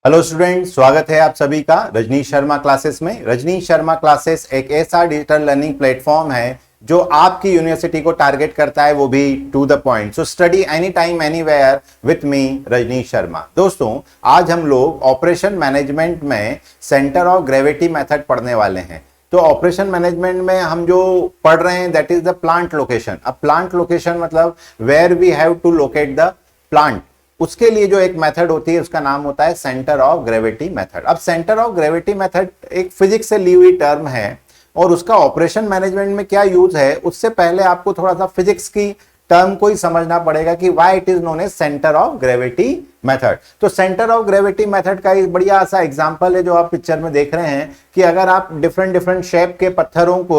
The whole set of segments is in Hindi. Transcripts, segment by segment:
हेलो स्टूडेंट, स्वागत है आप सभी का रजनीश शर्मा क्लासेस में। रजनीश शर्मा क्लासेस एक ऐसा डिजिटल लर्निंग प्लेटफॉर्म है जो आपकी यूनिवर्सिटी को टारगेट करता है, वो भी to the point. So study any time anywhere with me Rajneesh Sharma. दोस्तों, आज हम लोग ऑपरेशन मैनेजमेंट में सेंटर ऑफ ग्रेविटी मेथड पढ़ने वाले हैं। तो ऑपरेशन मैनेजमेंट में हम जो पढ़ रहे हैं that is the plant location. अब प्लांट लोकेशन मतलब where we have to locate the plant, उसके लिए जो एक मेथड होती है उसका नाम होता है सेंटर ऑफ ग्रेविटी मेथड। अब सेंटर ऑफ ग्रेविटी मेथड एक फिजिक्स से ली हुई टर्म है और उसका ऑपरेशन मैनेजमेंट में क्या यूज है, उससे पहले आपको थोड़ा सा फिजिक्स की टर्म को ही समझना पड़ेगा कि why it is known as centre of gravity method. तो सेंटर ऑफ ग्रेविटी मेथड का एक बढ़िया सा एग्जांपल है जो आप पिक्चर में देख रहे हैं कि अगर आप डिफरेंट शेप के पत्थरों को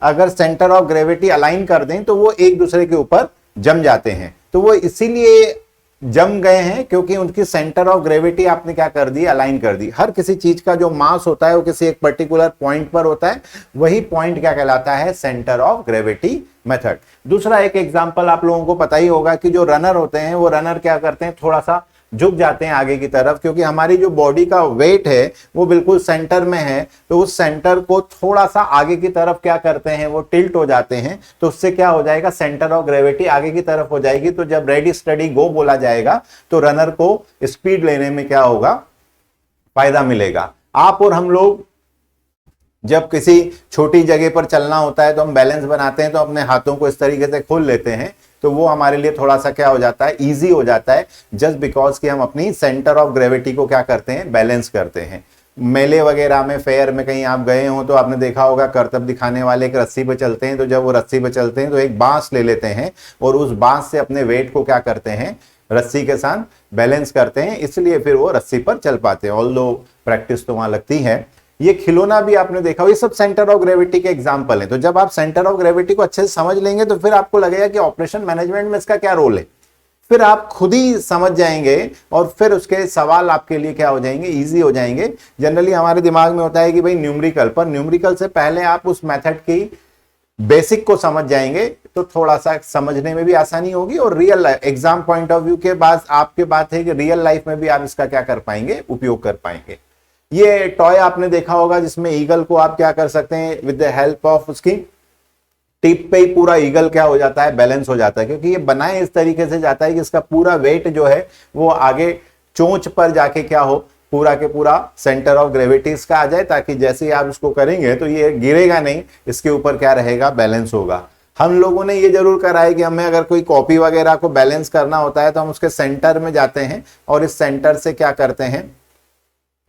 अगर सेंटर ऑफ ग्रेविटी अलाइन कर दें तो वो एक दूसरे के ऊपर जम जाते हैं। तो वो इसीलिए जम गए हैं क्योंकि उनकी सेंटर ऑफ ग्रेविटी आपने क्या कर दी, अलाइन कर दी। हर किसी चीज का जो मास होता है वो किसी एक पर्टिकुलर पॉइंट पर होता है, वही पॉइंट क्या कहलाता है, सेंटर ऑफ ग्रेविटी मेथड। दूसरा एक एग्जांपल आप लोगों को पता ही होगा कि जो रनर होते हैं वो रनर क्या करते हैं, थोड़ा सा झुक जाते हैं आगे की तरफ, क्योंकि हमारी जो बॉडी का वेट है वो बिल्कुल सेंटर में है। तो उस सेंटर को थोड़ा सा आगे की तरफ क्या करते हैं, वो टिल्ट हो जाते हैं। तो उससे क्या हो जाएगा, सेंटर ऑफ ग्रेविटी आगे की तरफ हो जाएगी। तो जब रेडी स्टडी गो बोला जाएगा तो रनर को स्पीड लेने में क्या होगा, फायदा मिलेगा। आप और हम लोग जब किसी छोटी जगह पर चलना होता है तो हम बैलेंस बनाते हैं तो अपने हाथों को इस तरीके से खोल लेते हैं, तो वो हमारे लिए थोड़ा सा क्या हो जाता है, इजी हो जाता है, जस्ट बिकॉज कि हम अपनी सेंटर ऑफ ग्रेविटी को क्या करते हैं, बैलेंस करते हैं। मेले वगैरह में, फेयर में कहीं आप गए हो तो आपने देखा होगा करतब दिखाने वाले एक रस्सी पे चलते हैं। तो जब वो रस्सी पे चलते हैं तो एक बांस ले लेते हैं और उस बांस से अपने वेट को क्या करते हैं, रस्सी के साथ बैलेंस करते हैं, इसलिए फिर वो रस्सी पर चल पाते हैं। ऑल्दो प्रैक्टिस तो वहां लगती है। ये खिलौना भी आपने देखा हो, ये सब सेंटर ऑफ ग्रेविटी के एग्जांपल हैं। तो जब आप सेंटर ऑफ ग्रेविटी को अच्छे से समझ लेंगे तो फिर आपको लगेगा कि ऑपरेशन मैनेजमेंट में इसका क्या रोल है। फिर आप खुद ही समझ जाएंगे और फिर उसके सवाल आपके लिए क्या हो जाएंगे, इजी हो जाएंगे। जनरली हमारे दिमाग में होता है कि भाई न्यूमेरिकल, पर न्यूमेरिकल से पहले आप उस मेथड की बेसिक को समझ जाएंगे तो थोड़ा सा समझने में भी आसानी होगी। और real life exam point of view के बाद आपके बात है कि रियल लाइफ में भी आप इसका क्या कर पाएंगे, उपयोग कर पाएंगे। ये टॉय आपने देखा होगा जिसमें ईगल को आप क्या कर सकते हैं, विद द हेल्प ऑफ उसकी टिप पे ही पूरा ईगल क्या हो जाता है, बैलेंस हो जाता है। क्योंकि ये बनाए इस तरीके से जाता है कि इसका पूरा वेट जो है वो आगे चोंच पर जाके क्या हो, पूरा के पूरा सेंटर ऑफ ग्रेविटी इसका आ जाए, ताकि जैसे ही आप इसको करेंगे तो ये गिरेगा नहीं, इसके ऊपर क्या रहेगा, बैलेंस होगा। हम लोगों ने ये जरूर करा है कि हमें अगर कोई कॉपी वगैरह को बैलेंस करना होता है तो हम उसके सेंटर में जाते हैं और इस सेंटर से क्या करते हैं,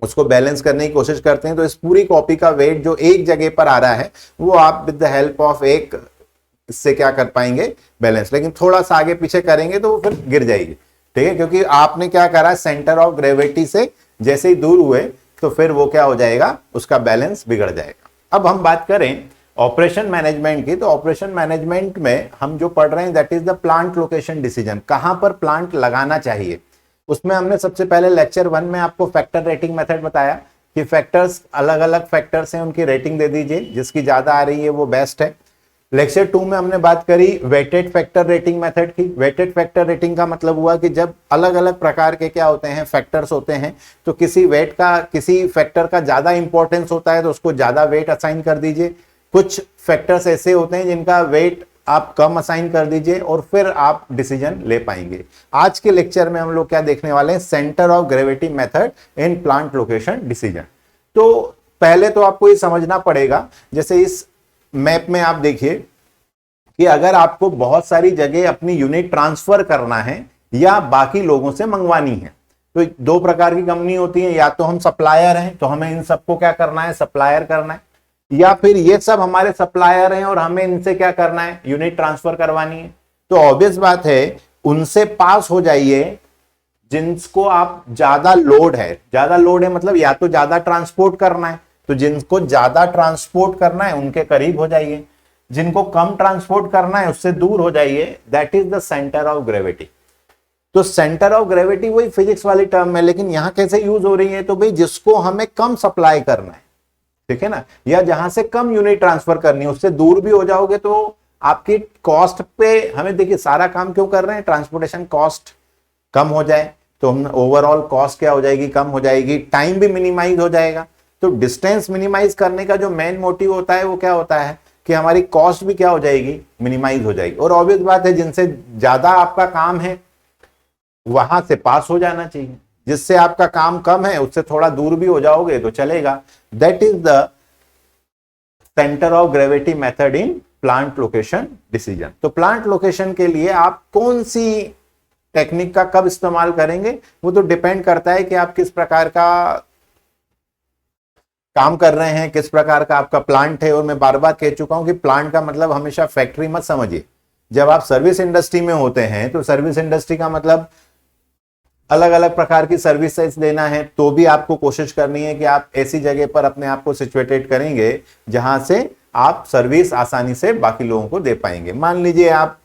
उसको बैलेंस करने की कोशिश करते हैं। तो इस पूरी कॉपी का वेट जो एक जगह पर आ रहा है वो आप विद द हेल्प ऑफ एक इससे क्या कर पाएंगे, बैलेंस। लेकिन थोड़ा सा आगे पीछे करेंगे तो वो फिर गिर जाएगी, ठीक है, क्योंकि आपने क्या करा, सेंटर ऑफ ग्रेविटी से जैसे ही दूर हुए तो फिर वो क्या हो जाएगा, उसका बैलेंस बिगड़ जाएगा। अब हम बात करें ऑपरेशन मैनेजमेंट की, तो ऑपरेशन मैनेजमेंट में हम जो पढ़ रहे हैं that is the plant location decision. कहां पर प्लांट लगाना चाहिए, उसमें हमने सबसे पहले लेक्चर 1 में आपको फैक्टर रेटिंग मेथड बताया कि फैक्टर्स, अलग अलग फैक्टर्स हैं, उनकी रेटिंग दे दीजिए, जिसकी ज्यादा आ रही है वो बेस्ट है। लेक्चर 2 में हमने बात करी वेटेड फैक्टर रेटिंग मेथड की। वेटेड फैक्टर रेटिंग का मतलब हुआ कि जब अलग अलग प्रकार के क्या होते हैं, फैक्टर्स होते हैं, तो किसी वेट का, किसी फैक्टर का ज्यादा इंपॉर्टेंस होता है तो उसको ज्यादा वेट असाइन कर दीजिए। कुछ फैक्टर्स ऐसे होते हैं जिनका वेट आप कम असाइन कर दीजिए और फिर आप डिसीजन ले पाएंगे। आज के लेक्चर में हम लोग क्या देखने वाले हैं, centre of gravity method in plant location decision. तो पहले तो आपको ये समझना पड़ेगा, जैसे इस मैप में आप देखिए कि अगर आपको बहुत सारी जगह अपनी यूनिट ट्रांसफर करना है या बाकी लोगों से मंगवानी है, तो दो प्रकार की कंपनी होती है, या तो हम सप्लायर हैं तो हमें इन सबको क्या करना है, सप्लायर करना है, या फिर ये सब हमारे सप्लायर हैं और हमें इनसे क्या करना है, यूनिट ट्रांसफर करवानी है। तो ऑब्वियस बात है, उनसे पास हो जाइए जिनको आप ज्यादा लोड है मतलब या तो ज्यादा ट्रांसपोर्ट करना है, तो जिनको ज्यादा ट्रांसपोर्ट करना है उनके करीब हो जाइए, जिनको कम ट्रांसपोर्ट करना है उससे दूर हो जाइए। That is the centre of gravity. तो सेंटर ऑफ ग्रेविटी वही फिजिक्स वाली टर्म है, लेकिन यहां कैसे यूज हो रही है, तो भाई जिसको हमें कम सप्लाई करना है, ठीक है ना, या जहां से कम यूनिट ट्रांसफर करनी है उससे दूर भी हो जाओगे तो आपकी कॉस्ट पे, हमें देखिए सारा काम क्यों कर रहे हैं, ट्रांसपोर्टेशन कॉस्ट कम हो जाए। तो हम ओवरऑल कॉस्ट क्या हो जाएगी, कम हो जाएगी, टाइम भी मिनिमाइज हो जाएगा। तो डिस्टेंस मिनिमाइज करने का जो मेन मोटिव होता है वो क्या होता है कि हमारी कॉस्ट भी क्या हो जाएगी, मिनिमाइज हो जाएगी। और ऑब्वियस बात है, जिनसे ज्यादा आपका काम है वहां से पास हो जाना चाहिए, जिससे आपका काम कम है उससे थोड़ा दूर भी हो जाओगे तो चलेगा। That is the centre of gravity method in plant location decision. तो प्लांट लोकेशन के लिए आप कौन सी टेक्निक का कब इस्तेमाल करेंगे वो तो डिपेंड करता है कि आप किस प्रकार का काम कर रहे हैं, किस प्रकार का आपका प्लांट है। और मैं बार बार कह चुका हूं कि प्लांट का मतलब हमेशा फैक्ट्री मत समझिए। जब आप सर्विस इंडस्ट्री में होते हैं तो सर्विस इंडस्ट्री का मतलब अलग अलग प्रकार की सर्विसेज देना है, तो भी आपको कोशिश करनी है कि आप ऐसी जगह पर अपने आप को सिचुएटेड करेंगे जहां से आप सर्विस आसानी से बाकी लोगों को दे पाएंगे। मान लीजिए आप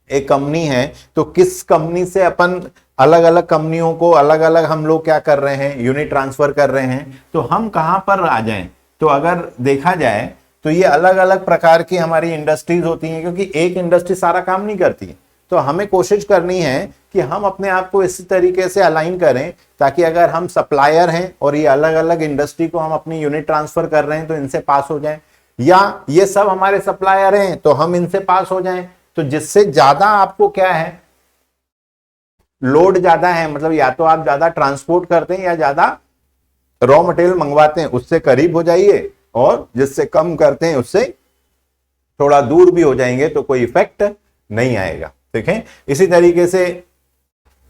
एक कंपनी है, तो किस कंपनी से अपन अलग अलग कंपनियों को अलग अलग हम लोग क्या कर रहे हैं, यूनिट ट्रांसफर कर रहे हैं, तो हम कहां पर आ जाएं। तो अगर देखा जाए तो ये अलग अलग प्रकार की हमारी इंडस्ट्रीज होती हैं, क्योंकि एक इंडस्ट्री सारा काम नहीं करती। तो हमें कोशिश करनी है कि हम अपने आप को इसी तरीके से अलाइन करें ताकि अगर हम सप्लायर हैं और ये अलग अलग इंडस्ट्री को हम अपनी यूनिट ट्रांसफर कर रहे हैं तो इनसे पास हो जाएं, या ये सब हमारे सप्लायर हैं तो हम इनसे पास हो जाएं। तो जिससे ज्यादा आपको क्या है, लोड ज्यादा है, मतलब या तो आप ज्यादा ट्रांसपोर्ट करते हैं या ज्यादा रॉ मटेरियल मंगवाते हैं, उससे करीब हो जाइए। और जिससे कम करते हैं उससे थोड़ा दूर भी हो जाएंगे तो कोई इफेक्ट नहीं आएगा। ठीक है, इसी तरीके से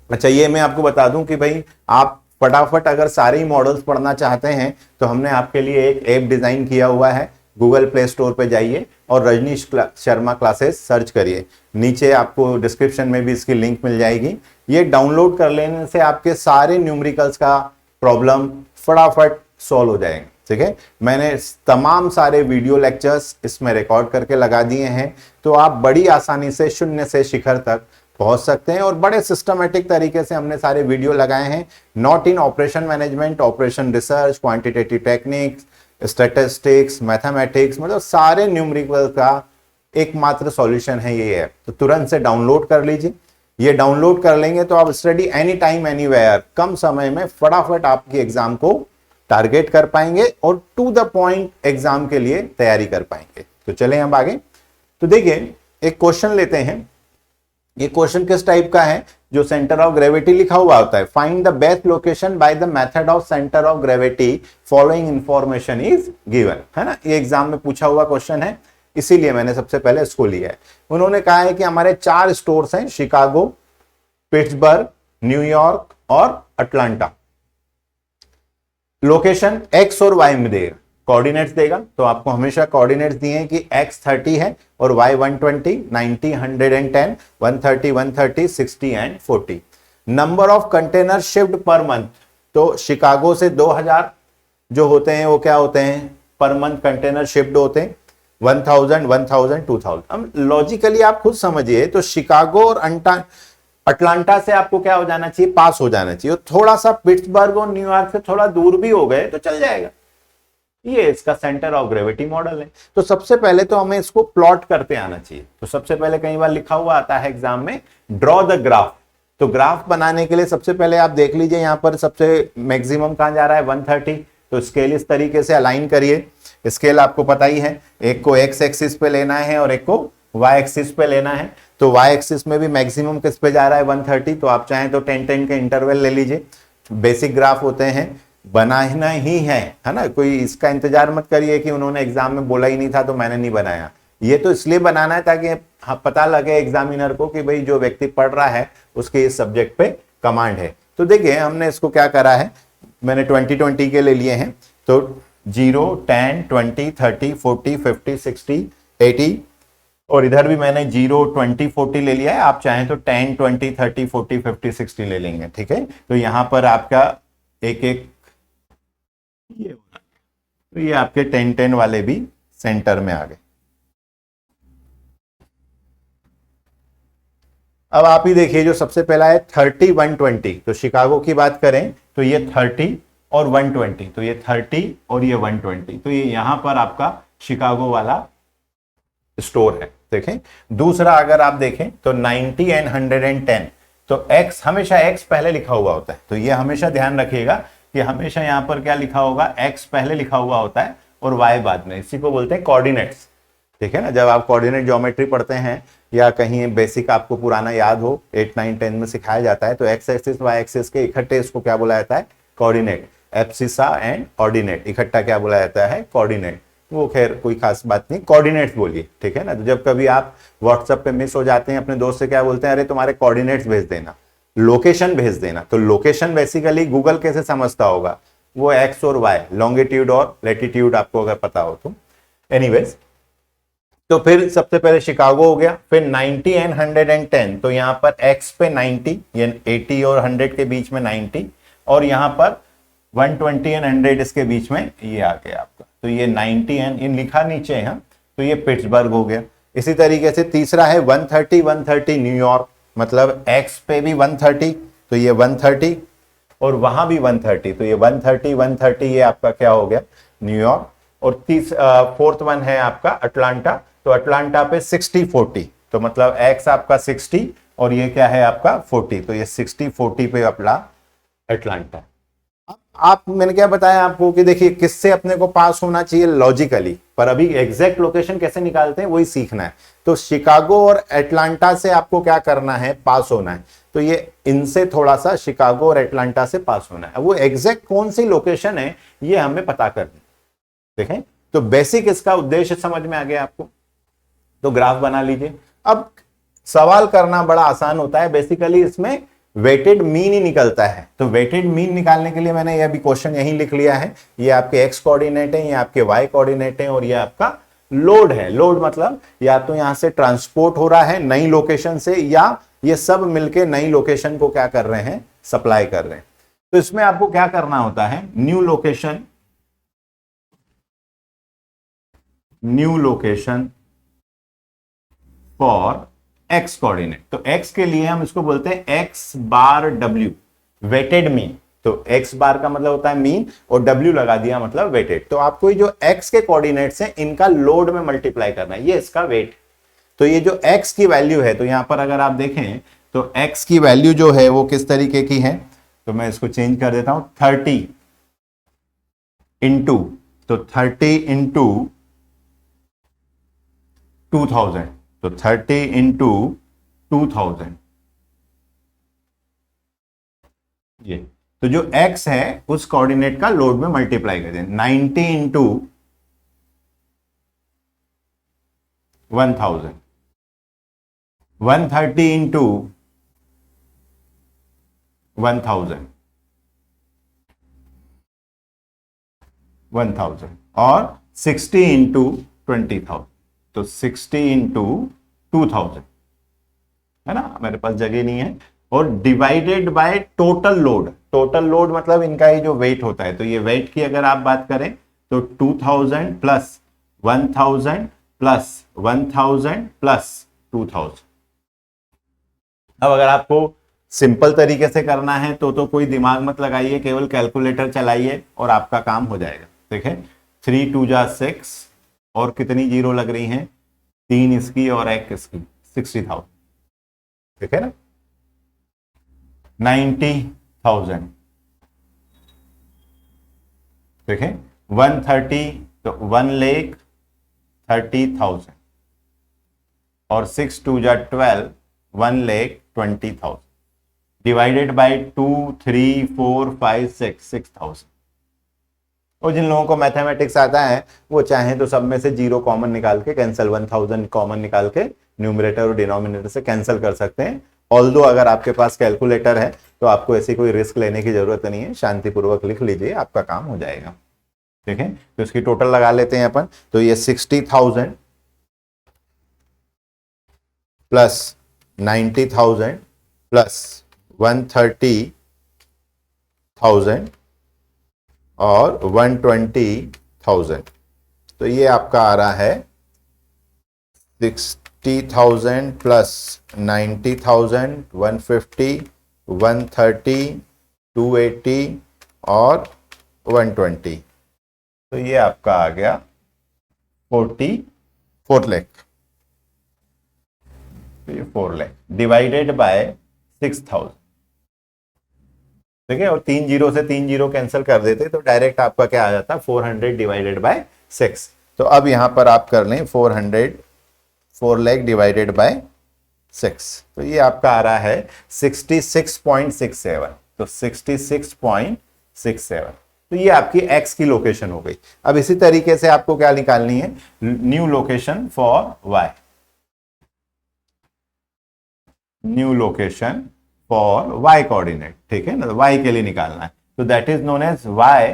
अच्छा ये मैं आपको बता दूं कि भाई आप फटाफट अगर सारे ही मॉडल्स पढ़ना चाहते हैं तो हमने आपके लिए एक ऐप डिजाइन किया हुआ है। गूगल प्ले स्टोर पे जाइए और रजनीश शर्मा क्लासेस सर्च करिए, नीचे आपको डिस्क्रिप्शन में भी इसकी लिंक मिल जाएगी। ये डाउनलोड कर लेने से आपके सारे न्यूमेरिकल्स का प्रॉब्लम फटाफट सॉल्व हो जाएंगे। ठीक है, मैंने तमाम सारे वीडियो लेक्चर्स इसमें रिकॉर्ड करके लगा दिए हैं, तो आप बड़ी आसानी से शून्य से शिखर तक पहुंच सकते हैं। और बड़े सिस्टमेटिक तरीके से हमने सारे वीडियो लगाए हैं, not in operation management, operation research, quantitative techniques, statistics, mathematics, मतलब सारे न्यूमेरिकल का एकमात्र सॉल्यूशन है ये ऐप। तो तुरंत से डाउनलोड कर लीजिए। ये डाउनलोड कर लेंगे तो आप स्टडी एनी टाइम एनीवेयर कम समय में फटाफट आपकी एग्जाम को टारगेट कर पाएंगे और टू द पॉइंट एग्जाम के लिए तैयारी कर पाएंगे। तो चलें हम आगे। तो देखिए एक क्वेश्चन लेते हैं। ये क्वेश्चन किस टाइप का है, जो सेंटर ऑफ ग्रेविटी लिखा हुआ होता है, find the best location by the method of centre of gravity following information is given, है ना। ये एग्जाम में पूछा हुआ क्वेश्चन है, इसीलिए मैंने सबसे पहले इसको लिया है। उन्होंने कहा है कि हमारे 4 स्टोर्स हैं, शिकागो, पिट्सबर्ग, न्यूयॉर्क और अटलांटा। लोकेशन एक्स और वाई में देगा, कोऑर्डिनेट्स देगा। तो आपको हमेशा कोऑर्डिनेट्स दिए हैं कि x 30 है और y 120, 90, 110, 130, 130, 60 and 40। Number of container shift per month, तो शिकागो से 2000 जो होते हैं वो क्या होते हैं, पर मंथ कंटेनर शिफ्ट होते हैं। 1000, 1000, 2000। अब लॉजिकली आप खुद समझिए, तो शिकागो और अटलांटा से आपको क्या हो जाना चाहिए, पास हो जाना चाहिए। थोड़ा सा पिट्सबर्ग और न्यूयॉर्क से थोड़ा दूर भी हो गए तो चल जाएगा। ये इसका सेंटर ऑफ ग्रेविटी मॉडल है। तो सबसे पहले तो हमें इसको प्लॉट करते आना चाहिए। तो सबसे पहले कई बार लिखा हुआ आता है एग्जाम में, ड्रॉ द ग्राफ। तो ग्राफ बनाने के लिए सबसे पहले आप देख लीजिए, यहां पर सबसे मैक्सिमम कहां जा रहा है, 130। तो स्केल इस तरीके से अलाइन करिए। स्केल आपको पता ही है, एक को एक्स एक्सिस पे लेना है और एक को वाई एक्सिस पे लेना है। तो वाई एक्सिस में भी मैक्सिमम किस पे जा रहा है, 130। तो आप चाहें तो 10-10 के इंटरवल ले लीजिए। बेसिक ग्राफ होते हैं, बनाना ही है ना। कोई इसका इंतजार मत करिए कि उन्होंने एग्जाम में बोला ही नहीं था तो मैंने नहीं बनाया। ये तो इसलिए बनाना है ताकि पता लगे एग्जामिनर को कि भाई जो व्यक्ति पढ़ रहा है उसके इस सब्जेक्ट पे कमांड है। तो देखिए हमने इसको क्या करा है, मैंने 20-20 के ले लिए हैं। तो 0, 10, 20, 30, 40, 50, 60, 80 और इधर भी मैंने 0, 20, 40 ले लिया है। आप चाहें तो 10, 20, 30, 40, 50, 60 ले लेंगे। ठीक है, तो यहां पर आपका एक एक ये होगा। तो ये आपके 10-10 वाले भी सेंटर में आ गए। अब आप ही देखिए, जो सबसे पहला है 30, 120। तो शिकागो की बात करें तो ये 30 और 120। तो ये 30 और ये 120। तो ये यहां पर आपका शिकागो वाला स्टोर है। देखें दूसरा अगर आप देखें तो 90 एंड 110। तो x हमेशा x पहले लिखा हुआ होता है, तो ये हमेशा ध्यान रखिएगा कि हमेशा यहां पर क्या लिखा होगा, x पहले लिखा हुआ होता है और y बाद में। इसी को बोलते हैं कोऑर्डिनेट्स। ठीक है ना, जब आप कोऑर्डिनेट ज्योमेट्री पढ़ते हैं या कहीं बेसिक आपको पुराना याद हो 8, 9, 10 में सिखाया जाता है, तो x एक्सिस y एक्सिस के इकट्ठे इसको क्या बोला जाता है, कोऑर्डिनेट। एब्सिसा एंड ऑर्डिनेट इकट्ठा क्या बोला जाता है, कोऑर्डिनेट। वो खैर कोई खास बात नहीं, कोऑर्डिनेट्स बोलिए। ठीक है ना, तो जब कभी आप व्हाट्सएप पे मिस हो जाते हैं अपने दोस्त से क्या बोलते हैं, अरे तुम्हारे कोऑर्डिनेट्स भेज देना, लोकेशन भेज देना। तो लोकेशन बेसिकली गूगल कैसे समझता होगा, वो एक्स और वाई, लॉन्गिट्यूड और लेटिट्यूड आपको अगर पता हो तो। एनीवेज, तो फिर सबसे पहले शिकागो हो गया, फिर 90 एंड 110, तो यहां पर x पे 90, ये 80 और 100 के बीच में 90, और यहां पर 120 एंड 100 इसके बीच में ये आ गया आपका। तो ये 90 एंड, ये लिखा नीचे है, तो ये पिट्सबर्ग हो गया। इसी तरीके से तीसरा है 130 न्यूयॉर्क, मतलब x पे भी 130, तो ये 130, और वहां भी 130, तो ये 130 ये आपका क्या हो गया, न्यूयॉर्क। और फोर्थ वन है आपका अटलांटा, तो अटलांटा पे 60-40, तो मतलब x आपका 60 और ये क्या है आपका 40, तो ये 60-40 पे अपना अटलांटा। आप, मैंने क्या बताया आपको कि देखिए किससे अपने को पास होना चाहिए, लॉजिकली, पर अभी एग्जैक्ट लोकेशन कैसे निकालते हैं वही सीखना है। तो शिकागो और अटलांटा से आपको क्या करना है, पास होना है। तो ये इनसे थोड़ा सा शिकागो और अटलांटा से पास होना है, वो एग्जैक्ट कौन सी लोकेशन है ये हमें पता करनी। देखें, तो बेसिक इसका उद्देश्य समझ में आ गया आपको। तो ग्राफ बना लीजिए। अब सवाल करना बड़ा आसान होता है, बेसिकली इसमें वेटेड मीन ही निकलता है। तो वेटेड मीन निकालने के लिए मैंने ये भी क्वेश्चन यही लिख लिया है। ये आपके x कोऑर्डिनेट है, ये आपके y कोऑर्डिनेट है, और ये आपका लोड है। लोड मतलब या तो यहां से ट्रांसपोर्ट हो रहा है नई लोकेशन से, या ये सब मिलके नई लोकेशन को क्या कर रहे हैं, सप्लाई कर रहे हैं। तो इसमें आपको क्या करना होता है, new location for x coordinate. तो x के लिए हम इसको बोलते हैं x बार w, वेटेड मीन। तो x बार का मतलब होता है मीन, और w लगा दिया मतलब वेटेड। तो आपको ये जो x के कोऑर्डिनेट्स हैं इनका लोड में मल्टीप्लाई करना है, ये इसका वेट। तो ये जो x की वैल्यू है, तो यहां पर अगर आप देखें तो x की वैल्यू जो है वो किस तरीके की है, तो मैं इसको चेंज कर देता हूं, 30 इंटू, तो 30 इंटू 2000, तो 30 इंटू 2000, ये तो जो x है उस कोऑर्डिनेट का लोड में मल्टीप्लाई कर दें। 90 इंटू 1000, 130 इंटू 1000, और 60 इंटू 20,000, तो 60 इंटू 2000 है ना, मेरे पास जगह नहीं है। और divided by total load. Total load मतलब इनका ही जो वेट होता है, तो ये वेट की अगर आप बात करें तो 2000 प्लस 1000 प्लस 1000 प्लस 2000। अब अगर आपको सिंपल तरीके से करना है तो कोई दिमाग मत लगाइए, केवल कैलकुलेटर चलाइए और आपका काम हो जाएगा। देखें, 3 2 जा 6, और कितनी जीरो लग रही हैं, 3 इसकी और 1 इसकी, 60,000। ठीक है ना, 90,000। देखें 130, तो 1,30,000, और 6 2 जा 12, 1,20,000, डिवाइडेड बाय 2 3 4 5 6,000। और जिन लोगों को मैथमेटिक्स आता है वो चाहे तो सब में से जीरो कॉमन निकाल के कैंसिल, 1000 कॉमन निकाल के न्यूमरेटर और डिनोमिनेटर से कैंसिल कर सकते हैं। ऑल्दो अगर आपके पास कैलकुलेटर है तो आपको ऐसी कोई रिस्क लेने की जरूरत नहीं है, शांतिपूर्वक लिख लीजिए, आपका काम हो जाएगा। ठीक है, तो इसकी टोटल लगा लेते हैं अपन। तो ये 60,000 प्लस 90,000 प्लस 130,000 और 120,000, तो ये आपका आ रहा है 60,000 प्लस 90,000, 150, 130, 280 और 120, तो ये आपका आ गया 44 लाख। तो ये 4 लाख डिवाइडेड बाय 6000। ठीक है, और 3 जीरो से 3 जीरो कैंसिल कर देते तो डायरेक्ट आपका क्या आ जाता, 400 डिवाइडेड बाय 6। तो अब यहां पर आप कर लें 4 लाख डिवाइडेड बाय 6, तो ये आपका आ रहा है 66.67। तो 66.67, तो ये आपकी x की लोकेशन हो गई। अब इसी तरीके से आपको क्या निकालनी है, new location for y, new location for y coordinate. ठीक है ना, y के लिए निकालना है, तो that is known as y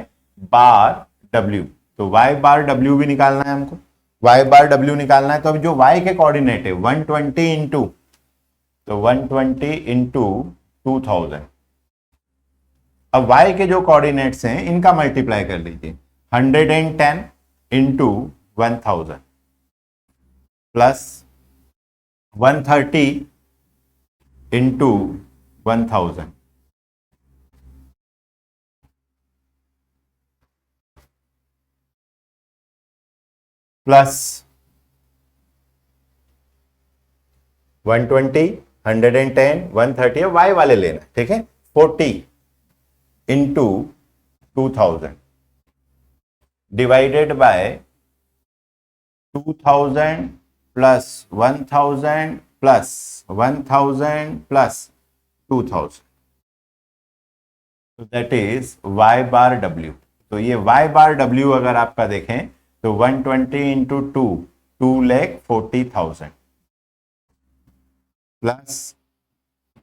bar w। तो y बार w भी निकालना है हमको, y बार w निकालना है। तो अब जो y के कोऑर्डिनेट है 120 इंटू, तो 120 इंटू 2000। अब y के जो कोऑर्डिनेट्स हैं इनका मल्टीप्लाई कर लीजिए, 110 into 1000 plus 130 into 1000 plus 120, 110, 130, y वाले लेना, ठीक है, 40 into 2000 divided by 2000 plus 1000 plus 1000 plus 2000, तो that is y bar w। तो ये y बार w अगर आपका देखें तो 120 इंटू 2,40,000 प्लस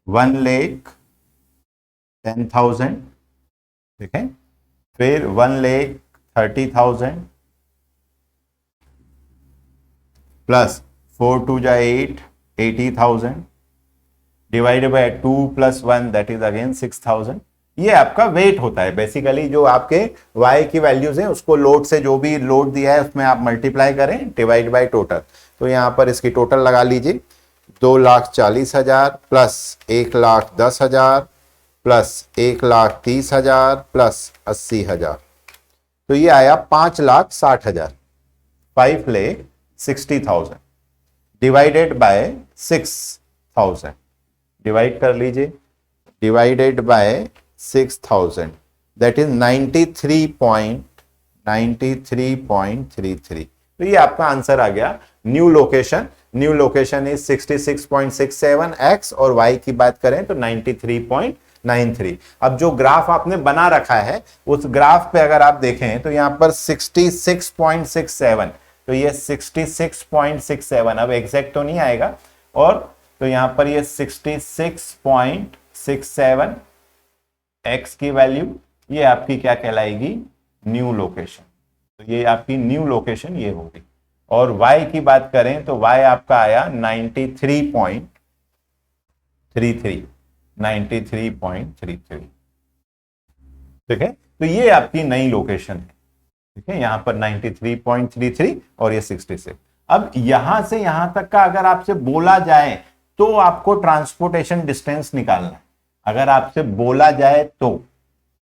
1,10,000, ठीक है, फिर 1,30,000 प्लस 4 2 जा 8, 80,000 divided by 2 plus 1 that is again 6,000। ये आपका वेट होता है बेसिकली, जो आपके y की वैल्यूज हैं उसको लोड से, जो भी लोड दिया है उसमें आप मल्टीप्लाई करें डिवाइड बाय टोटल। तो यहां पर इसकी टोटल लगा लीजिए, 2,40,000 प्लस 1,10,000 प्लस 1,30,000 प्लस 80,000, तो ये आया 5,60,000, 5,60,000 डिवाइडेड बाय 6,000। डिवाइड कर लीजिए, डिवाइडेड बाय 6,000 दैट इज 93.33। तो ये आपका आंसर आ गया, new location. New location is 66.67 x, और y की बात करें तो 93.93। अब जो ग्राफ आपने बना रखा है उस ग्राफ पे अगर आप देखें तो यहां पर 66.67, तो ये 66.67 अब एग्जैक्ट तो नहीं आएगा, और तो यहां पर ये 66.67 x की वैल्यू, ये आपकी क्या कहलाएगी, न्यू लोकेशन। तो ये आपकी न्यू लोकेशन ये होगी। और y की बात करें तो y आपका आया 93.33, 93.33, ठीक है। तो ये आपकी नई लोकेशन है, ठीक है, यहां पर 93.33 और ये 66। अब यहां से यहां तक का अगर आपसे बोला जाए तो आपको ट्रांसपोर्टेशन डिस्टेंस निकालना है, अगर आपसे बोला जाए तो,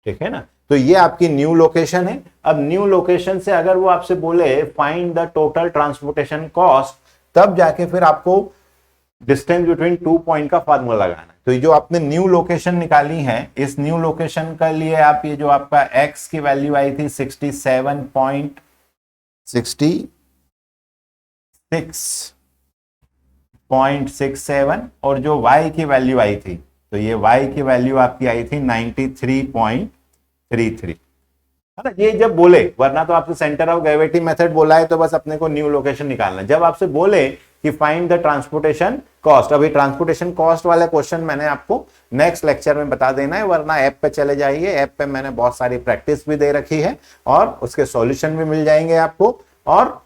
ठीक है ना। तो ये आपकी न्यू लोकेशन है। अब न्यू लोकेशन से अगर वो आपसे बोले find the total transportation cost, तब जाके फिर आपको डिस्टेंस बिटवीन 2 पॉइंट का फार्मूला लगाना है। तो ये जो आपने न्यू लोकेशन निकाली है, इस न्यू लोकेशन के लिए आप ये जो आपका x की वैल्यू आई थी 67.67 और जो y की वैल्यू आई थी, तो ये y की वैल्यू आपकी आई थी 93.33, है ना। ये जब बोले, वरना तो आपसे सेंटर ऑफ ग्रेविटी मेथड बोला है तो बस अपने को न्यू लोकेशन निकालना है। जब आपसे बोले कि फाइंड द ट्रांसपोर्टेशन कॉस्ट, अभी ट्रांसपोर्टेशन कॉस्ट वाला क्वेश्चन मैंने आपको नेक्स्ट लेक्चर में बता देना है, वरना ऐप पे चले जाइए, ऐप पे मैंने बहुत सारी प्रैक्टिस भी दे रखी है और उसके सॉल्यूशन भी मिल जाएंगे आपको, और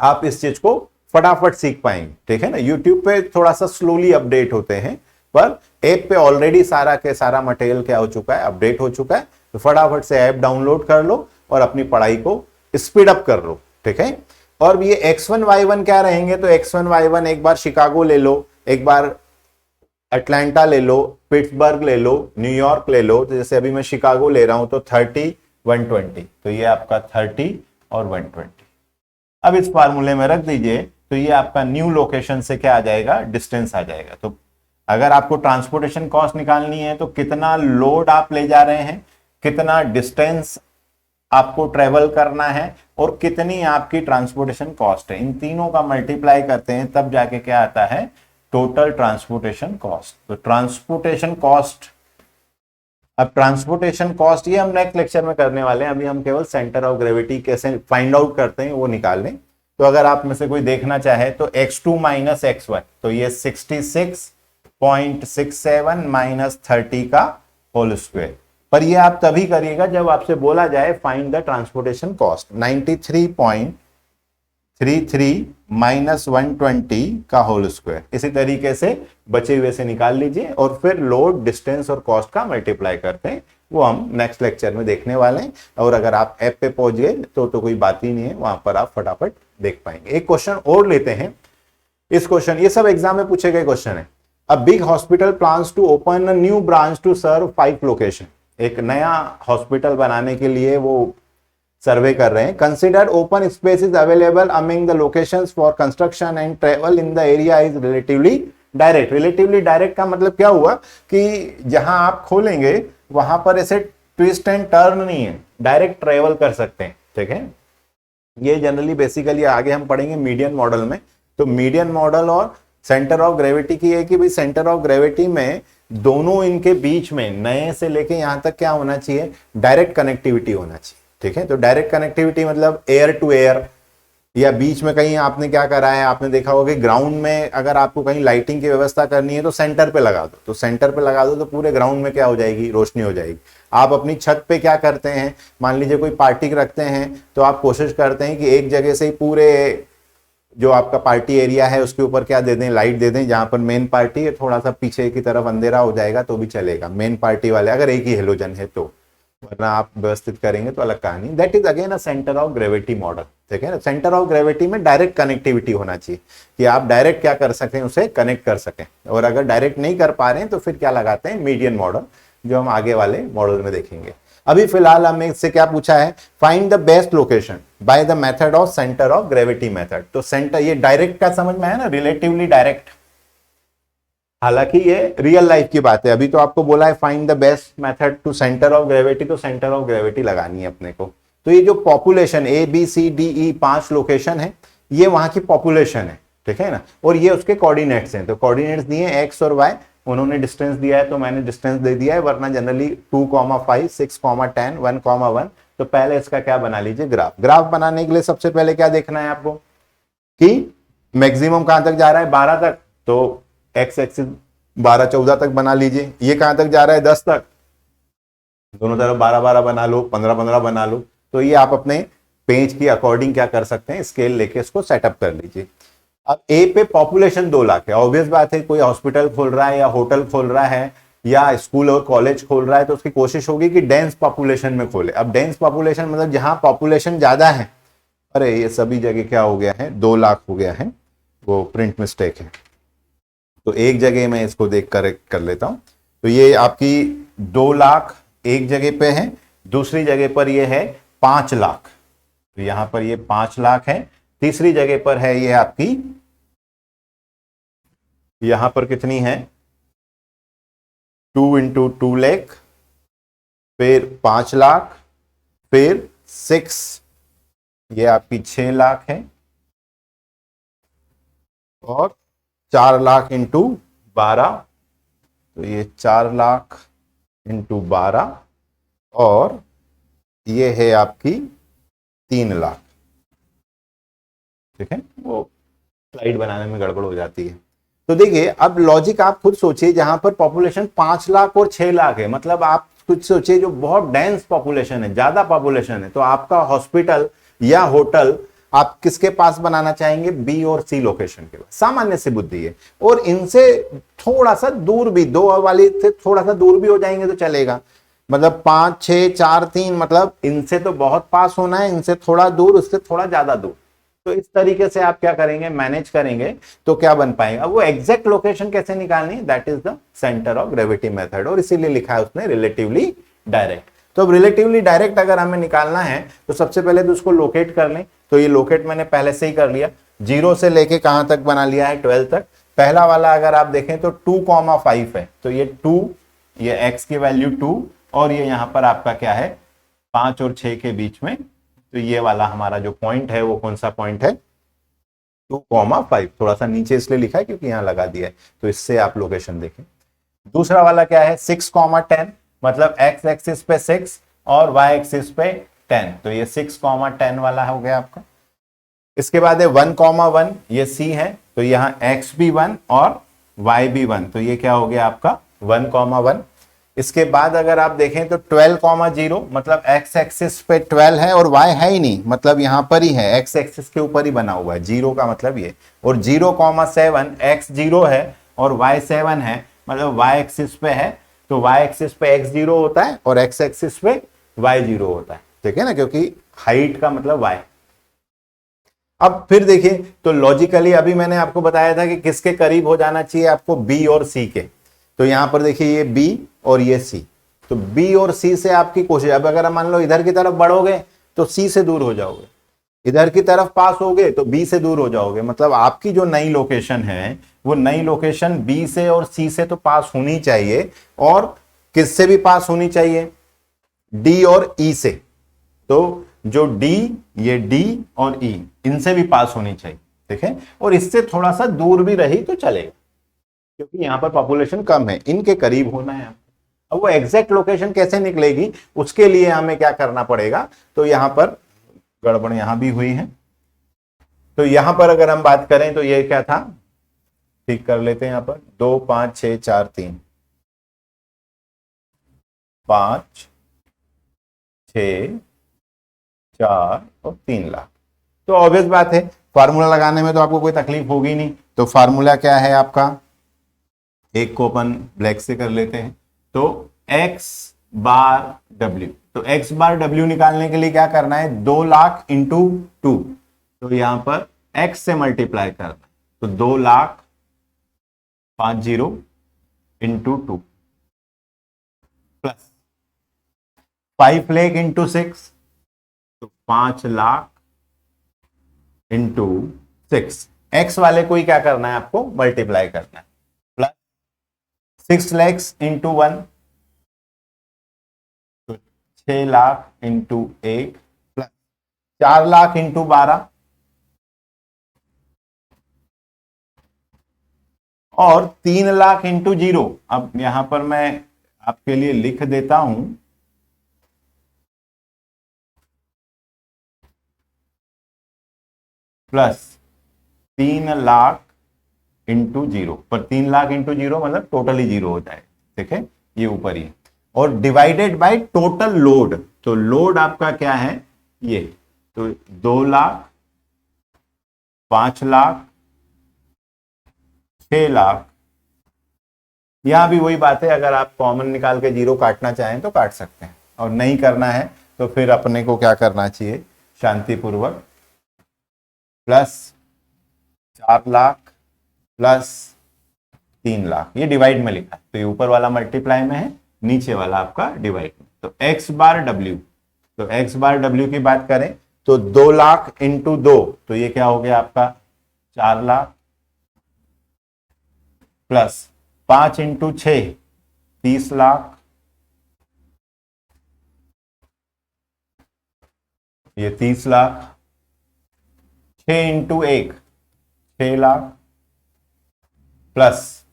आप इस चीज को फटाफट सीख पाएंगे, ठीक है ना। यूट्यूब पे थोड़ा सा स्लोली अपडेट होते हैं, पर ऐप पे ऑलरेडी सारा के सारा मटेरियल क्या हो चुका है, अपडेट हो चुका है। तो फटाफट से ऐप डाउनलोड कर लो और अपनी पढ़ाई को स्पीड अप कर लो, ठीक है। और ये x1 y1 क्या रहेंगे, तो x1 y1 एक बार शिकागो ले लो, एक बार अटलांटा ले लो, पिट्सबर्ग ले लो, न्यूयॉर्क ले लो। तो जैसे अभी मैं शिकागो ले रहा हूं तो 30 120, तो ये आपका 30 और 120। अब इस फार्मूले में रख दीजिए, तो ये आपका न्यू लोकेशन से क्या आ जाएगा, डिस्टेंस आ जाएगा। तो अगर आपको ट्रांसपोर्टेशन कॉस्ट निकालनी है तो कितना लोड आप ले जा रहे हैं, कितना डिस्टेंस आपको ट्रेवल करना है और कितनी आपकी ट्रांसपोर्टेशन कॉस्ट है, इन तीनों का मल्टीप्लाई करते हैं तब जाके क्या आता है, टोटल ट्रांसपोर्टेशन कॉस्ट। तो ट्रांसपोर्टेशन कॉस्ट, अब ट्रांसपोर्टेशन कॉस्ट ये हम नेक्स्ट लेक्चर में करने वाले हैं, अभी हम केवल सेंटर ऑफ ग्रेविटी कैसे फाइंड आउट करते हैं वो निकाल लें। तो अगर आप में से कोई देखना चाहे तो x2 माइनस x1, तो ये 66.67 माइनस 30 का होल स्क्वायर। पर ये आप तभी करिएगा जब आपसे बोला जाए find the transportation cost. 93.33 minus 120 का होल स्क्वायर। इसी तरीके से बचे हुए से निकाल लीजिए और फिर लोड, डिस्टेंस और कॉस्ट का मल्टीप्लाई करते हैं, वो हम नेक्स्ट लेक्चर में देखने वाले हैं। और अगर आप ऐप पे पहुंच गए तो कोई बात ही नहीं है, वहां पर आप फटाफट देख पाएंगे। एक क्वेश्चन और लेते हैं। इस क्वेश्चन, ये सब एग्जाम में पूछे गए क्वेश्चन है। A big hospital plans to open a new branch to serve 5 location. एक नया हॉस्पिटल बनाने के लिए वो सर्वे कर रहे हैं। Consider open space is available among the locations for construction and travel in the area is relatively direct. Relatively direct का मतलब क्या हुआ कि जहां आप खोलेंगे वहां पर ऐसे ट्विस्ट एंड टर्न नहीं है, डायरेक्ट ट्रेवल कर सकते हैं। ठीक है, ये जनरली बेसिकली आगे हम पढ़ेंगे मीडियन मॉडल में। तो मीडियन मॉडल और सेंटर ऑफ ग्रेविटी की है कि भाई सेंटर ऑफ ग्रेविटी में दोनों इनके बीच में नए से लेके यहां तक क्या होना चाहिए, डायरेक्ट कनेक्टिविटी होना चाहिए। ठीक है, तो डायरेक्ट कनेक्टिविटी मतलब एयर टू एयर, या बीच में कहीं आपने क्या करा है, आपने देखा होगा कि ग्राउंड में अगर आपको कहीं लाइटिंग की व्यवस्था करनी है तो सेंटर पे लगा दो, तो सेंटर पे लगा दो तो पूरे ग्राउंड में क्या हो जाएगी, रोशनी हो जाएगी। आप अपनी छत पे क्या करते हैं, मान लीजिए कोई पार्टी रखते हैं तो आप कोशिश करते हैं कि एक जगह से ही पूरे जो आपका पार्टी एरिया है उसके ऊपर क्या दे दें, लाइट दे दें। जहां पर मेन पार्टी है थोड़ा सा पीछे की तरफ अंधेरा हो जाएगा तो भी चलेगा, मेन पार्टी वाले अगर एक ही हेलोजन है तो, वरना आप व्यवस्थित करेंगे तो अलग कहानी। That is again a centre of gravity model. ठीक है ना, सेंटर ऑफ ग्रेविटी में डायरेक्ट कनेक्टिविटी होना चाहिए कि आप डायरेक्ट क्या कर सकें, उसे कनेक्ट कर सकें। और अगर डायरेक्ट नहीं कर पा रहे हैं तो फिर क्या लगाते हैं, मीडियन मॉडल, जो हम आगे वाले मॉडल में देखेंगे। अभी फिलहाल हमें इससे क्या पूछा है, find the best location by the method of centre of gravity method. तो सेंटर, ये डायरेक्ट का समझ में है ना, रिलेटिवली डायरेक्ट, हालांकि ये रियल लाइफ की बात है। अभी तो आपको बोला है find the best method to center of gravity, तो सेंटर ऑफ ग्रेविटी लगानी है अपने को। तो ये जो पॉपुलेशन ABCDE 5 लोकेशन है, ये वहां की पॉपुलेशन है। ठीक है ना, और ये उसके कोऑर्डिनेट्स हैं। तो कोऑर्डिनेट्स दिए एक्स और वाई, उन्होंने डिस्टेंस दिया है तो मैंने डिस्टेंस दे दिया है, वरना जनरली 2,5, 6,10, 1,1। तो पहले इसका क्या बना लीजिए, ग्राफ। ग्राफ बनाने के लिए सबसे पहले क्या देखना है आपको कि मैक्सिमम कहां तक जा रहा है, 12 तक, तो एक्स एक्सिस 12-14 तक बना लीजिए। ये कहां तक जा रहा है, 10 तक, दोनों तरफ 12-12 बना लो, 15-15 बना लो। तो ये आप अपने पेज के अकॉर्डिंग क्या कर सकते हैं, स्केल लेके इसको सेटअप कर लीजिए। अब ए पे पॉपुलेशन 2 लाख है, ऑब्वियस बात है, कोई हॉस्पिटल खोल रहा है या होटल खोल रहा है या स्कूल और कॉलेज खोल रहा है तो उसकी कोशिश होगी कि डेंस पॉपुलेशन में खोले। अब डेंस पॉपुलेशन मतलब जहां पॉपुलेशन ज्यादा है, अरे ये सभी जगह क्या हो गया है, 2 लाख हो गया है, वो प्रिंट मिस्टेक है। तो एक जगह मैं इसको देख कर लेता हूं। तो ये आपकी 2 लाख एक जगह पे है, दूसरी जगह पर ये है 5 लाख। तो यहां पर ये 5 लाख है, तीसरी जगह पर है ये आपकी, यहां पर कितनी है, 2 × 2 लाख, फिर 5 लाख, फिर 6, ये आपकी 6 लाख है, और 4 लाख × 12, तो ये 4 लाख × 12, और ये है आपकी 3 लाख। ठीक है, वो स्लाइड बनाने में गड़बड़ हो जाती है। तो देखिए, अब लॉजिक आप खुद सोचिए, जहां पर पॉपुलेशन 5 लाख और 6 लाख है, मतलब आप कुछ सोचिए जो बहुत डेंस पॉपुलेशन है, ज्यादा पॉपुलेशन है, तो आपका हॉस्पिटल या होटल आप किसके पास बनाना चाहेंगे, बी और सी लोकेशन के पास। सामान्य सी बुद्धि है। और इनसे थोड़ा सा दूर भी, 2 वाली से थोड़ा सा दूर भी हो जाएंगे तो चलेगा, मतलब 5, 6, 4, 3, मतलब इनसे तो बहुत पास होना है, इनसे थोड़ा दूर, उससे थोड़ा ज्यादा दूर। तो इस तरीके से आप क्या करेंगे, मैनेज करेंगे तो क्या बन पाएगा। अब वो एग्जैक्ट लोकेशन कैसे निकालनी, that is the centre of gravity method, और इसीलिए लिखा है उसने रिलेटिवली डायरेक्ट। तो अब रिलेटिवली डायरेक्ट अगर हमें निकालना है तो सबसे पहले तो उसको लोकेट कर लें। तो ये लोकेट मैंने पहले से ही कर लिया, 0 से लेके कहां तक बना लिया है, 12 तक। पहला वाला अगर आप देखें तो 2,5 है, तो ये 2, ये x की वैल्यू 2 और ये यहां पर आपका क्या है 5 और 6 के बीच में, तो ये वाला हमारा जो पॉइंट है वो कौन सा पॉइंट है 2,5। थोड़ा सा नीचे इसलिए लिखा है क्योंकि यहां लगा दिया है, तो इससे आप लोकेशन देखें। दूसरा वाला क्या है 6,10, मतलब x एक्सिस पे 6 और y एक्सिस पे 10, तो ये 6,10 वाला हो गया आपका। इसके बाद है 1,1, ये C है, तो यहां x भी 1 और y भी 1, तो ये क्या हो गया आपका 1,1। इसके बाद अगर आप देखें तो 12,0, मतलब x एक्सिस पे 12 है और y है ही नहीं, मतलब यहां पर ही है, x एक्सिस के ऊपर ही बना हुआ है, 0 का मतलब ये। और 0,7, x 0 है और y 7 है, मतलब y एक्सिस पे है, तो y एक्सिस पे x 0 होता है और x एक्सिस पे y 0 होता है, ठीक है ना, क्योंकि हाइट का मतलब y। अब फिर देखिए तो लॉजिकली अभी मैंने आपको बताया था कि किसके करीब हो जाना चाहिए आपको, B और C के। तो यहां पर देखिए ये B और ये C, तो B और C से आपकी कोशिश, अब अगर मान लो इधर की तरफ बढ़ोगे तो C से दूर हो जाओगे, इधर की तरफ पास होगे तो B से दूर हो जाओगे, मतलब आपकी जो नई लोकेशन है वो नई लोकेशन B से और C से तो पास होनी चाहिए, और किससे भी पास होनी चाहिए D और E से। तो जो D, ये D और E, इनसे भी पास होनी चाहिए, ठीक है, और इससे थोड़ा सा दूर भी रही तो चलेगा क्योंकि यहां पर पॉपुलेशन कम है, इनके करीब होना है। अब वो एग्जैक्ट लोकेशन कैसे निकलेगी उसके लिए हमें क्या करना पड़ेगा, तो यहां पर गड़बड़ यहां भी हुई है, तो यहां पर अगर हम बात करें तो ये क्या था, ठीक कर लेते हैं, यहां पर 2, 5, 6, 4, 3, 5, 6, 4 और 3 लाख। तो ऑब्वियस बात है फार्मूला लगाने में तो आपको कोई तकलीफ होगी नहीं, तो फार्मूला क्या है आपका, एक को अपन ब्लैक से कर लेते हैं, तो x बार w, तो x बार w निकालने के लिए क्या करना है 2 लाख इंटू 2, तो यहां पर x से मल्टीप्लाई करना है, तो 2,50,000 इंटू 2 प्लस 5 लाख इंटू 6, तो 5 लाख इंटू 6, x वाले को ही क्या करना है आपको मल्टीप्लाई करना है, प्लस 6 लाख इंटू 1, तो 6 lakh into 1, plus 4 lakh into 12 और 3 लाख इंटू 0। अब यहां पर मैं आपके लिए लिख देता हूं, प्लस 3 लाख इंटू 0, पर 3 लाख इंटू 0 मतलब टोटली 0 हो जाए, ठीक है, ये ऊपर ही, और डिवाइडेड बाय टोटल लोड, तो लोड आपका क्या है ये, तो 2 लाख, 5 लाख, 6 लाख। यहां भी वही बात है, अगर आप कॉमन निकाल के 0 काटना चाहें तो काट सकते हैं, और नहीं करना है तो फिर अपने को क्या करना चाहिए शांतिपूर्वक, प्लस 4 लाख प्लस 3 लाख, ये डिवाइड में लिखा है, तो ये ऊपर वाला मल्टीप्लाई में है, नीचे वाला आपका डिवाइड में। तो x बार w, तो x बार w की बात करें तो 2 लाख इंटू 2, तो ये क्या हो गया आपका 4 लाख, प्लस 5 इंटू 6 30 लाख, ये 30 lakh, 6 into 1 6 lakh, plus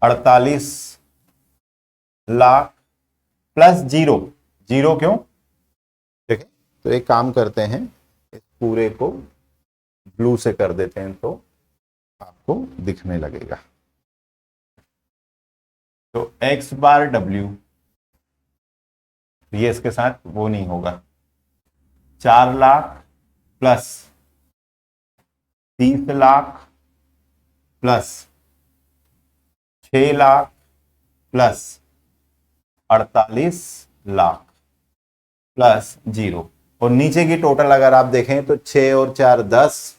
48 lakh, plus 0, 0 क्यों, ठीक है, तो एक काम करते हैं इस पूरे को ब्लू से कर देते हैं तो आपको दिखने लगेगा। तो x बार w, ये इसके साथ वो नहीं होगा, 4 lakh plus 30 lakh plus 6 lakh plus 48 lakh plus 0, और नीचे की टोटल अगर आप देखें तो 6 और 4 10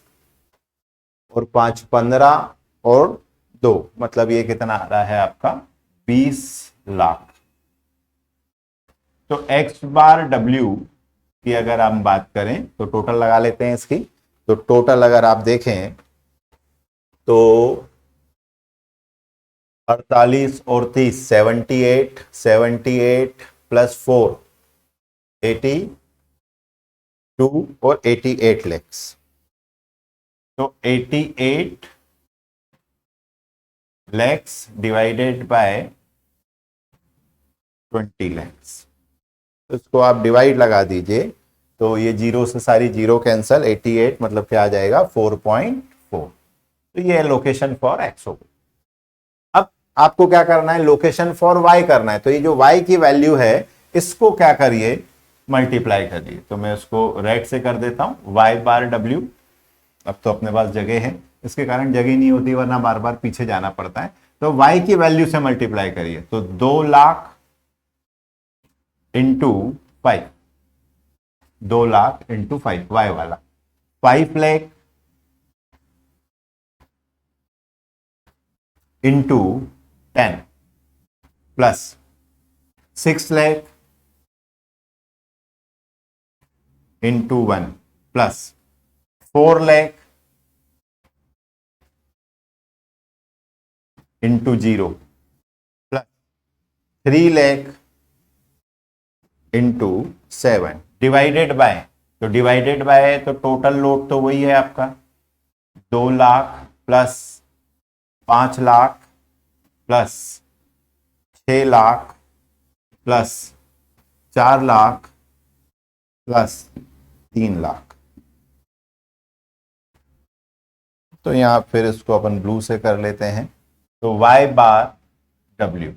और 5 15 और 2, मतलब ये कितना आ रहा है आपका 20 लाख। तो x बार w की अगर हम बात करें तो टोटल लगा लेते हैं इसकी, तो टोटल अगर आप देखें तो 48 और 30 78, 78 प्लस 4 82 और 88 लैक्स। तो 88 लैक्स डिवाइडेड बाय 20 लैक्स, तो इसको आप डिवाइड लगा दीजिए, तो ये जीरो से सारी जीरो कैंसल, 88 मतलब क्या आ जाएगा 4.4। तो ये लोकेशन फॉर एक्स हो गई। अब आपको क्या करना है, लोकेशन फॉर वाई करना है। तो ये जो वाई की वैल्यू है इसको क्या करिए, मल्टीप्लाई करिए। तो मैं उसको रेड से कर देता हूं, वाई बार डब्ल्यू। अब तो अपने पास जगह है, इसके कारण जगह नहीं होती, वरना बार बार पीछे जाना पड़ता है। तो वाई की वैल्यू से मल्टीप्लाई करिए, तो 2 lakh into 5, 2 lakh into 5 y वाला, 5 lakh into 10 plus 6 lakh into 1 plus 4 lakh into 0 plus 3 lakh into 7 divided by, तो डिवाइडेड बाय तो टोटल लोड तो वही है आपका 2 lakh plus 5 lakh plus 6 lakh plus 4 lakh plus 3 lakh. तो यहां फिर इसको अपन ब्लू से कर लेते हैं, तो y बार w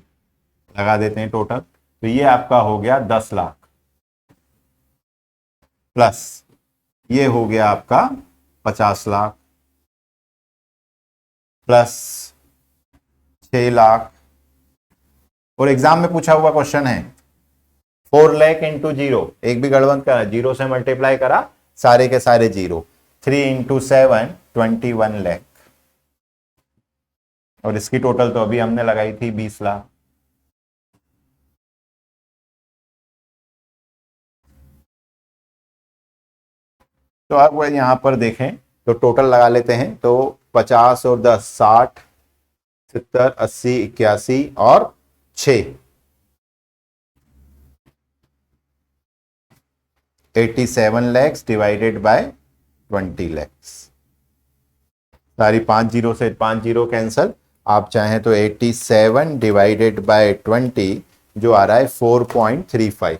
लगा देते हैं टोटल। तो ये आपका हो गया 10 लाख प्लस ये हो गया आपका 50 लाख प्लस 6 लाख, और एग्जाम में पूछा हुआ क्वेश्चन है 4 लाख इंटू 0, एक भी गड़बड़ करा, 0 से मल्टीप्लाई करा, सारे के सारे 0, 3 इंटू 7 21 लाख, और इसकी टोटल तो अभी हमने लगाई थी 20 लाख। तो अब वह यहां पर देखें तो टोटल लगा लेते हैं, तो 50 और 10 60 70 80 81 और 6 87 लैक्स डिवाइडेड बाय 20 लैक्स। सारी 5 जीरो से 5 जीरो कैंसल, आप चाहें तो 87 डिवाइडेड बाय 20 जो आ रहा है 4.35,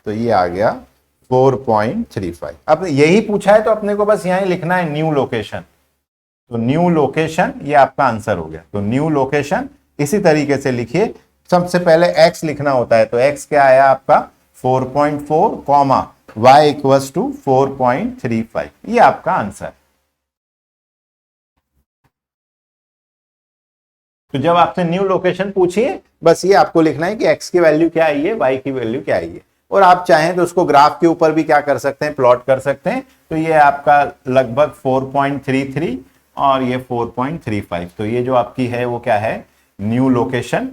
तो ये आ गया 4.35। अब यही पूछा है तो अपने को बस यहां लिखना है न्यू लोकेशन, तो न्यू लोकेशन ये आपका आंसर हो गया। तो न्यू लोकेशन इसी तरीके से लिखिए, सबसे पहले x लिखना होता है, तो x क्या आया आपका 4.4 कॉमा y इक्वल्स टू 4.35, ये आपका आंसर। तो जब आपसे न्यू लोकेशन पूछिए बस ये आपको लिखना है कि x की वैल्यू क्या आई है, y की वैल्यू क्या आई है, और आप चाहें तो उसको ग्राफ के ऊपर भी क्या कर सकते हैं, प्लॉट कर सकते हैं। तो ये आपका लगभग 4.33 और ये 4.35, तो ये जो आपकी है वो क्या है, न्यू लोकेशन।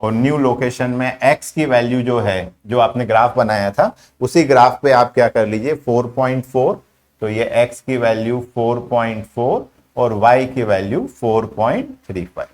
और न्यू लोकेशन में x की वैल्यू जो है, जो आपने ग्राफ बनाया था उसी ग्राफ पे आप क्या कर लीजिए 4.4, तो ये x की वैल्यू 4.4 और y की वैल्यू 4.35।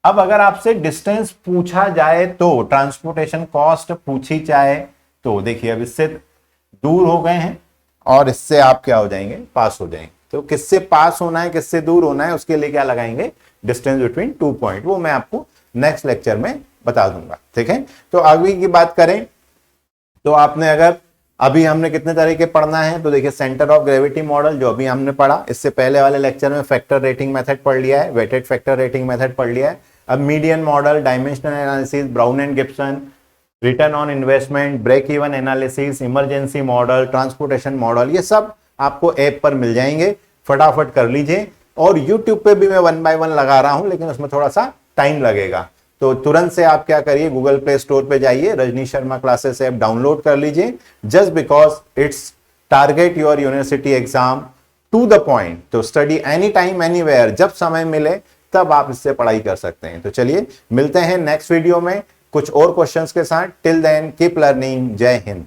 अब अगर आपसे डिस्टेंस पूछा जाए तो, ट्रांसपोर्टेशन कॉस्ट पूछी जाए तो, देखिए अब इससे दूर हो गए हैं और इससे आप क्या हो जाएंगे, पास हो जाएंगे। तो किससे पास होना है, किससे दूर होना है, उसके लिए क्या लगाएंगे, डिस्टेंस बिटवीन 2 पॉइंट, वो मैं आपको नेक्स्ट लेक्चर में बता दूंगा। ठीक है, तो आगे की बात करें तो आपने अगर अभी हमने कितने तरीके पढ़ना है, तो देखिए सेंटर ऑफ ग्रेविटी मॉडल जो अभी हमने पढ़ा, इससे पहले वाले लेक्चर में फैक्टर रेटिंग मेथड पढ़ लिया है, वेटेड फैक्टर रेटिंग मेथड पढ़ लिया है। अब median model, dimensional analysis, Brown and Gibson, return on investment, break even analysis, emergency model, transportation model, ये सब आपको ऐप पर मिल जाएंगे, फटाफट कर लीजिए। और यूट्यूब पे भी मैं 1 बाय 1 लगा रहा हूं, लेकिन उसमें थोड़ा सा टाइम लगेगा, तो तुरंत से आप क्या करिए, गूगल प्ले स्टोर पे जाइए, Rajni Sharma classes app download कर लीजिए, just because it's target your university exam to the point. तो स्टडी एनी टाइम एनीवेयर, जब समय मिले तब आप इससे पढ़ाई कर सकते हैं। तो चलिए मिलते हैं नेक्स्ट वीडियो में कुछ और क्वेश्चंस के साथ। टिल देन कीप लर्निंग, जय हिंद।